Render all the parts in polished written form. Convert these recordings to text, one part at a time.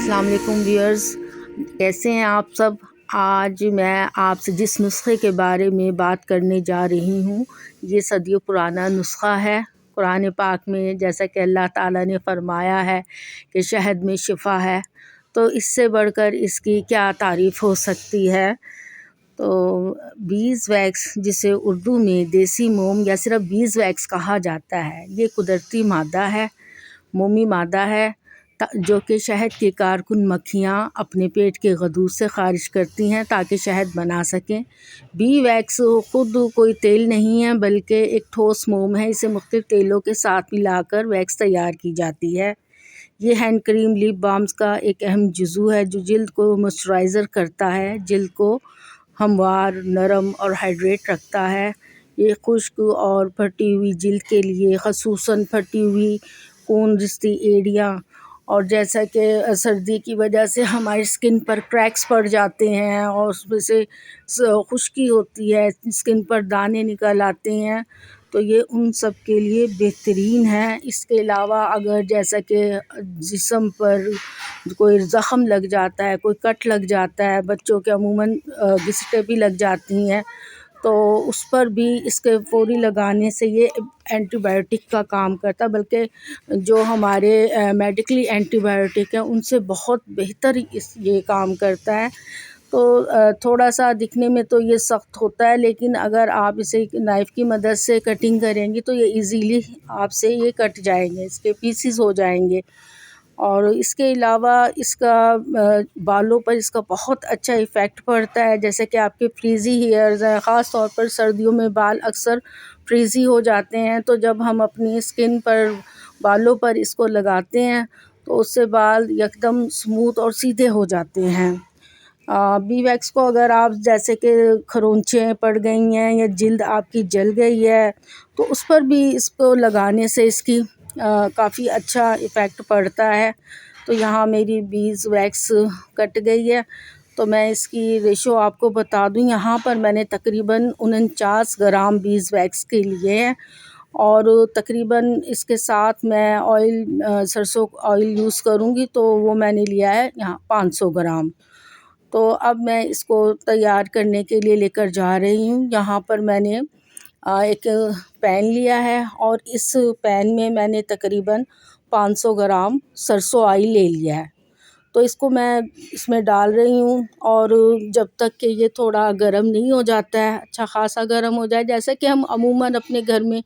अस्सलाम वालेकुम व्यूअर्स, कैसे हैं आप सब। आज मैं आपसे जिस नुस्खे के बारे में बात करने जा रही हूँ, ये सदियों पुराना नुस्खा है। कुरान पाक में जैसा कि अल्लाह ताला ने फ़रमाया है कि शहद में शिफ़ा है, तो इससे बढ़कर इसकी क्या तारीफ़ हो सकती है। तो बीज़ वैक्स, जिसे उर्दू में देसी मोम या सिर्फ बीज़ वैक्स कहा जाता है, ये कुदरती मादा है, मोमी मादा है जो कि शहद की कारकुन मक्खियाँ अपने पेट के गदूद से ख़ारिज करती हैं ताकि शहद बना सकें। बी वैक्स ख़ुद कोई तेल नहीं है, बल्कि एक ठोस मोम है। इसे मुख्तलिफ़ तेलों के साथ मिलाकर वैक्स तैयार की जाती है। ये हैंड क्रीम, लिप बाम्स का एक अहम जुज़ू है जो जिल्द को मॉइस्चराइज़र करता है, जिल्द को हमवार, नरम और हाइड्रेट रखता है। ये खुश्क और फटी हुई जिल्द के लिए, ख़ुसूसन फटी हुई खून रिश्ती एड़ियाँ, और जैसा कि सर्दी की वजह से हमारी स्किन पर क्रैक्स पड़ जाते हैं और उसमें से खुश्की होती है, स्किन पर दाने निकल आते हैं, तो ये उन सब के लिए बेहतरीन है। इसके अलावा अगर जैसा कि जिस्म पर कोई ज़ख़म लग जाता है, कोई कट लग जाता है, बच्चों के अमूमन घिसटें भी लग जाती हैं, तो उस पर भी इसके फ़ौरी लगाने से ये एंटीबायोटिक का काम करता है, बल्कि जो हमारे मेडिकली एंटीबायोटिक हैं उनसे बहुत बेहतर ये काम करता है। तो थोड़ा सा दिखने में तो ये सख्त होता है, लेकिन अगर आप इसे नाइफ़ की मदद से कटिंग करेंगी तो ये इजीली आपसे ये कट जाएंगे, इसके पीसीस हो जाएंगे। और इसके अलावा इसका बालों पर इसका बहुत अच्छा इफ़ेक्ट पड़ता है। जैसे कि आपके फ्रीज़ी हेयर्स हैं, ख़ास तौर पर सर्दियों में बाल अक्सर फ्रीज़ी हो जाते हैं, तो जब हम अपनी स्किन पर, बालों पर इसको लगाते हैं तो उससे बाल एकदम स्मूथ और सीधे हो जाते हैं। बी वैक्स को अगर आप जैसे कि खरोंचें पड़ गई हैं या जिल्द आपकी जल गई है, तो उस पर भी इसको लगाने से इसकी काफ़ी अच्छा इफ़ेक्ट पड़ता है। तो यहाँ मेरी बीज़ वैक्स कट गई है, तो मैं इसकी रेशो आपको बता दूँ। यहाँ पर मैंने तकरीबन 49 ग्राम बीज़ वैक्स के लिए है, और तकरीबन इसके साथ मैं सरसों ऑयल यूज़ करूँगी, तो वो मैंने लिया है यहाँ 500 ग्राम। तो अब मैं इसको तैयार करने के लिए लेकर जा रही हूँ। यहाँ पर मैंने एक पैन लिया है, और इस पैन में मैंने तकरीबन 500 ग्राम सरसों ऑयल ले लिया है। तो इसको मैं इसमें डाल रही हूँ, और जब तक कि ये थोड़ा गर्म नहीं हो जाता है, अच्छा ख़ासा गर्म हो जाए, जैसे कि हम अमूमन अपने घर में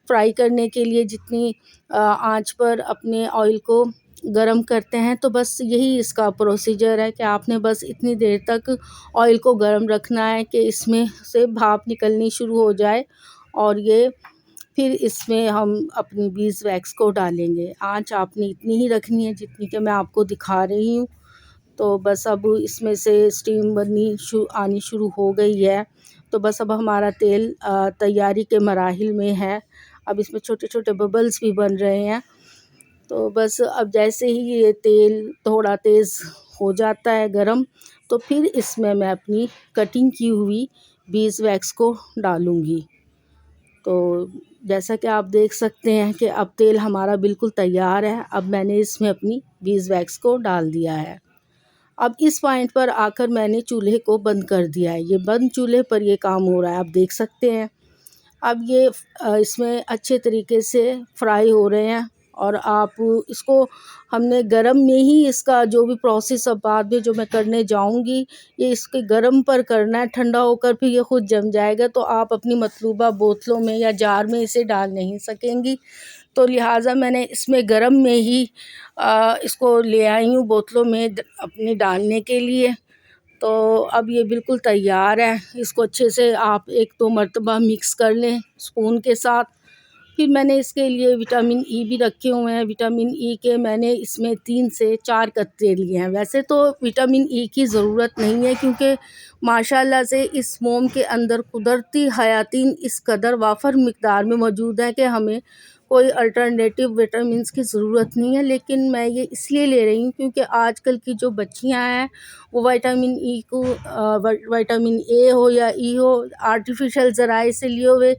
फ्राई करने के लिए जितनी आंच पर अपने ऑयल को गरम करते हैं, तो बस यही इसका प्रोसीजर है कि आपने बस इतनी देर तक ऑयल को गरम रखना है कि इसमें से भाप निकलनी शुरू हो जाए, और ये फिर इसमें हम अपनी बीज़ वैक्स को डालेंगे। आँच आपने इतनी ही रखनी है जितनी कि मैं आपको दिखा रही हूँ। तो बस अब इसमें से स्टीम आनी शुरू हो गई है, तो बस अब हमारा तेल तैयारी के मराहिल में है। अब इसमें छोटे छोटे बबल्स भी बन रहे हैं। तो बस अब जैसे ही ये तेल थोड़ा तेज़ हो जाता है गरम, तो फिर इसमें मैं अपनी कटिंग की हुई बीज़ वैक्स को डालूँगी। तो जैसा कि आप देख सकते हैं कि अब तेल हमारा बिल्कुल तैयार है। अब मैंने इसमें अपनी बीज़ वैक्स को डाल दिया है। अब इस पॉइंट पर आकर मैंने चूल्हे को बंद कर दिया है। ये बंद चूल्हे पर ये काम हो रहा है, आप देख सकते हैं। अब ये इसमें अच्छे तरीके से फ्राई हो रहे हैं, और आप इसको, हमने गरम में ही इसका जो भी प्रोसेस अब बाद में जो मैं करने जाऊंगी, ये इसके गरम पर करना है। ठंडा होकर फिर ये ख़ुद जम जाएगा, तो आप अपनी मतलूबा बोतलों में या जार में इसे डाल नहीं सकेंगी। तो लिहाजा मैंने इसमें गरम में ही इसको ले आई हूँ बोतलों में अपने डालने के लिए। तो अब ये बिल्कुल तैयार है। इसको अच्छे से आप 1-2 मरतबा मिक्स कर लें स्पून के साथ। फिर मैंने इसके लिए विटामिन ई भी रखे हुए हैं। विटामिन ई के मैंने इसमें 3 से 4 कतरे लिए हैं। वैसे तो विटामिन ई की ज़रूरत नहीं है, क्योंकि माशाल्लाह से इस मोम के अंदर कुदरती हयातीन इस कदर वाफर मिक़दार में मौजूद है कि हमें कोई अल्टरनेटिव विटामिन्स की ज़रूरत नहीं है, लेकिन मैं ये इसलिए ले रही हूँ क्योंकि आजकल की जो बच्चियाँ हैं वो विटामिन ई को विटामिन ए हो या ई हो, आर्टिफिशियल ज़राए से लिए हुए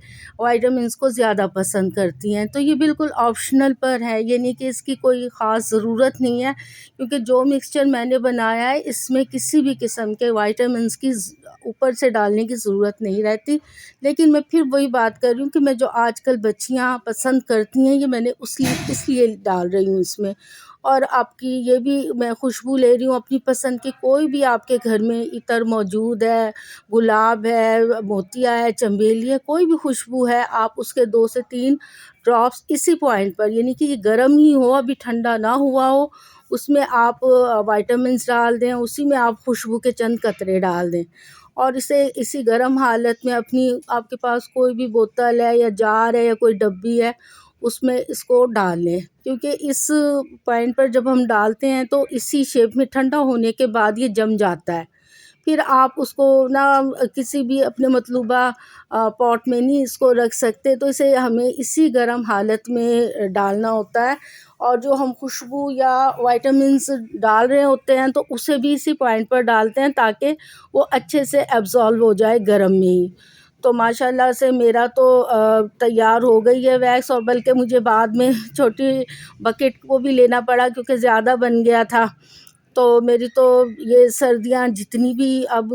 विटामिन्स को ज़्यादा पसंद करती हैं। तो ये बिल्कुल ऑप्शनल पर है, ये नहीं कि इसकी कोई ख़ास ज़रूरत नहीं है, क्योंकि जो मिक्सचर मैंने बनाया है इसमें किसी भी किस्म के विटामिन्स की ऊपर से डालने की ज़रूरत नहीं रहती। लेकिन मैं फिर वही बात कर रही हूँ कि मैं जो आजकल बच्चियाँ पसंद करती हैं, ये मैंने इसलिए डाल रही हूँ इसमें। और आपकी ये भी मैं खुशबू ले रही हूँ अपनी पसंद की, कोई भी आपके घर में इत्र मौजूद है, गुलाब है, मोतिया है, चमेली है, कोई भी खुशबू है, आप उसके 2 से 3 ड्रॉप्स इसी पॉइंट पर, यानी कि ये गर्म ही हो, अभी ठंडा ना हुआ हो, उसमें आप विटामिन्स डाल दें, उसी में आप खुशबू के चंद कतरे डाल दें और इसे इसी गर्म हालत में अपनी, आपके पास कोई भी बोतल है या जार है या कोई डब्बी है, उसमें इसको डाल लें। क्योंकि इस पॉइंट पर जब हम डालते हैं तो इसी शेप में ठंडा होने के बाद ये जम जाता है। फिर आप उसको ना किसी भी अपने मतलूबा पॉट में नहीं इसको रख सकते, तो इसे हमें इसी गर्म हालत में डालना होता है। और जो हम खुशबू या विटामिन्स डाल रहे होते हैं तो उसे भी इसी पॉइंट पर डालते हैं ताकि वो अच्छे से एब्ज़ॉल्व हो जाए गर्म में ही। तो माशाल्लाह से मेरा तो तैयार हो गई है वैक्स, और बल्कि मुझे बाद में छोटी बकेट को भी लेना पड़ा क्योंकि ज़्यादा बन गया था। तो मेरी तो ये सर्दियाँ जितनी भी अब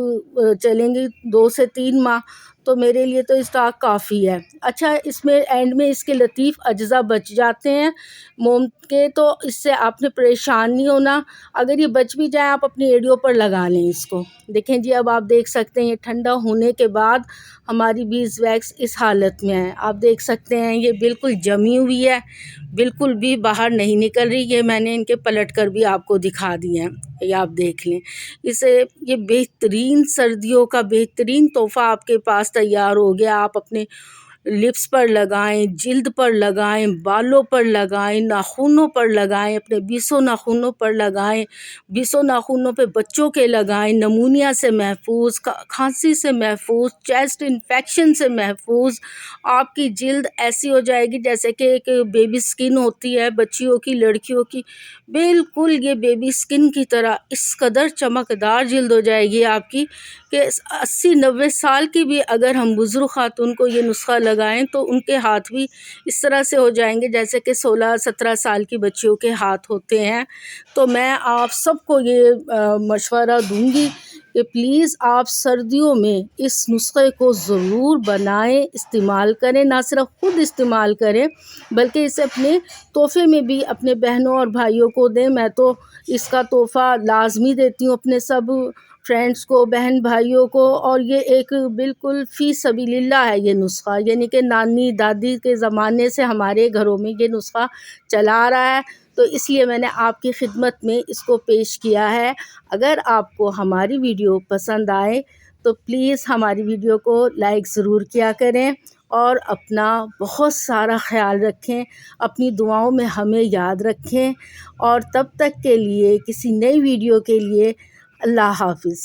चलेंगी 2 से 3 माह, तो मेरे लिए तो स्टॉक काफ़ी है। अच्छा, इसमें एंड में इसके लतीफ़ अज्ज़ा बच जाते हैं मोम के, तो इससे आपने परेशान नहीं होना। अगर ये बच भी जाए आप अपनी एड़ियों पर लगा लें इसको। देखें जी, अब आप देख सकते हैं ये ठंडा होने के बाद हमारी बीज़ वैक्स इस हालत में है। आप देख सकते हैं ये बिल्कुल जमी हुई है, बिल्कुल भी बाहर नहीं निकल रही। ये मैंने इनके पलट कर भी आपको दिखा दिए हैं, ये आप देख लें। इसे ये बेहतरीन सर्दियों का बेहतरीन तोहफ़ा आपके पास तैयार हो गया। आप अपने लिप्स पर लगाएं, जिल्द पर लगाएं, बालों पर लगाएं, नाखूनों पर लगाएं, अपने बीसों नाखूनों पर लगाएं, बीसों नाखूनों पे बच्चों के लगाएं। नमूनिया से महफूज, खांसी से महफूज, चेस्ट इन्फेक्शन से महफूज, आपकी जिल्द ऐसी हो जाएगी जैसे कि एक बेबी स्किन होती है बच्चियों की, लड़कियों की, बिल्कुल ये बेबी स्किन की तरह इस कदर चमकदार जिल्द हो जाएगी आपकी कि 80-90 साल की भी अगर हम बुज़ुर्ग ख़ातून को ये नुस्ख़ा लगाएं तो उनके हाथ भी इस तरह से हो जाएंगे जैसे कि 16-17 साल की बच्चियों के हाथ होते हैं। तो मैं आप सबको ये मशवरा दूंगी कि प्लीज़ आप सर्दियों में इस नुस्खे को ज़रूर बनाएं, इस्तेमाल करें। ना सिर्फ ख़ुद इस्तेमाल करें बल्कि इसे अपने तोहफ़े में भी अपने बहनों और भाइयों को दें। मैं तो इसका तोहफ़ा लाजमी देती हूँ अपने सब फ्रेंड्स को, बहन भाइयों को। और ये एक बिल्कुल फ़ी सबीलिल्लाह है ये नुस्ख़ा, यानी कि नानी दादी के ज़माने से हमारे घरों में ये नुस्ख़ा चला आ रहा है, तो इसलिए मैंने आपकी खिदमत में इसको पेश किया है। अगर आपको हमारी वीडियो पसंद आए तो प्लीज़ हमारी वीडियो को लाइक ज़रूर किया करें और अपना बहुत सारा ख़याल रखें, अपनी दुआओं में हमें याद रखें। और तब तक के लिए किसी नई वीडियो के लिए अल्लाह हाफ़िज़।